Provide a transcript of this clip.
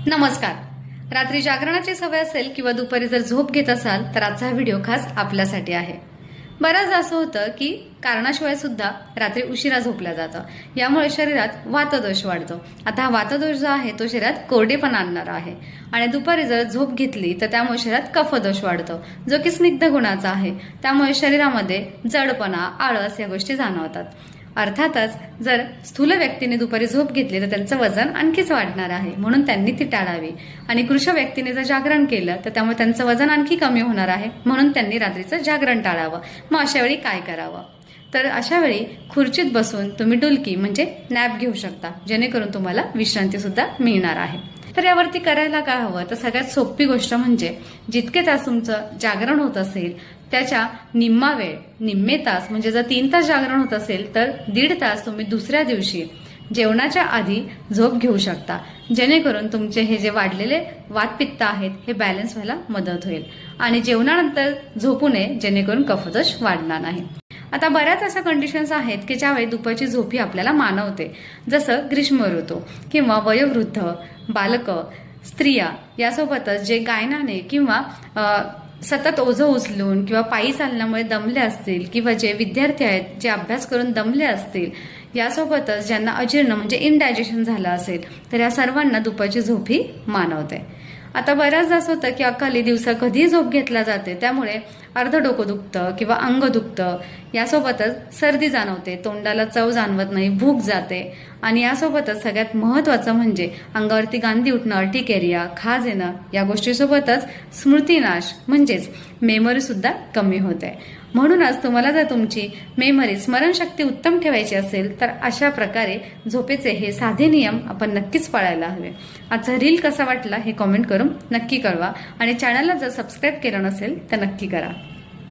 नमस्कार. रात्री जागरणाची सवय असेल किंवा दुपारी जर झोप घेत असाल तर आजचा हा व्हिडिओ खास आपल्यासाठी आहे. बऱ्याच असं होतं की कारणाशिवाय सुद्धा रात्री उशिरा झोपल्या जातं. यामुळे शरीरात वातदोष वाढतो. आता हा वातदोष जो आहे तो शरीरात कोरडेपणा आणणारा आहे आणि दुपारी जर झोप घेतली तर त्यामुळे शरीरात कफदोष वाढतो, जो की स्निग्ध गुणाचा आहे. त्यामुळे शरीरामध्ये जडपणा, आळस या गोष्टी जाणवतात. अर्थातच जर स्थूल व्यक्तीने दुपारी झोप घेतली तर त्यांचं वजन आणखीच वाढणार आहे, म्हणून त्यांनी ती टाळावी. आणि कृश व्यक्तीने जर जागरण केलं तर त्यामुळे त्यांचं वजन आणखी कमी होणार आहे, म्हणून त्यांनी रात्रीचं जागरण टाळावं. मग अशा वेळी काय करावं? तर अशा वेळी खुर्चीत बसून तुम्ही डुलकी म्हणजे नॅप घेऊ शकता, जेणेकरून तुम्हाला विश्रांती सुद्धा मिळणार आहे. तर यावरती करायला काय हवं? तर सगळ्यात सोपी गोष्ट म्हणजे जितके तास तुमचं जागरण होत असेल त्याच्या निम्मा वेळ, निम्मे तास म्हणजे जर 3 तास जागरण होत असेल तर 1.5 तास तुम्ही दुसऱ्या दिवशी जेवणाच्या आधी झोप घेऊ शकता, जेणेकरून तुमचे हे जे वाढलेले वातपित्त आहेत हे बॅलन्स व्हायला मदत होईल. आणि जेवणानंतर झोपू नये, जेणेकरून कफदोष वाढणार नाही. आता बऱ्याच अशा कंडिशन्स आहेत की ज्यावेळी दुपारची झोप ही आपल्याला मानवते, जसं ग्रीष्म ऋतू किंवा वयोवृद्ध, बालकं, स्त्रिया, यासोबतच जे गायनाने किंवा सतत ओझं उचलून किंवा पायी चालण्यामुळे दमले असतील, किंवा जे विद्यार्थी आहेत जे अभ्यास करून दमले असतील, यासोबतच ज्यांना अजीर्ण म्हणजे इनडायजेशन झालं असेल, तर या सर्वांना दुपारची झोप ही मानवते. आता बऱ्याचदा असं होतं की अकाली दिवसा कधीही झोप घेतला जाते, त्यामुळे अर्ध डोकं दुखतं किंवा अंग दुखतं, यासोबतच सर्दी जाणवते, तोंडाला चव जाणवत नाही, भूक जाते, आणि यासोबतच सगळ्यात महत्वाचं म्हणजे अंगावरती गांधी उठणं, अर्टिकेरिया, खाज येणं, या गोष्टीसोबतच स्मृतीनाश म्हणजेच मेमरी सुद्धा कमी होते. म्हणूनच तुम्हाला जर तुमची मेमरी, स्मरणशक्ती उत्तम ठेवायची असेल तर अशा प्रकारे झोपेचे हे साधे नियम आपण नक्कीच पाळायला हवे. आजचा रील कसा वाटला हे कॉमेंट करून नक्की कळवा, आणि चॅनलला जर सबस्क्राईब केलं नसेल तर नक्की करा.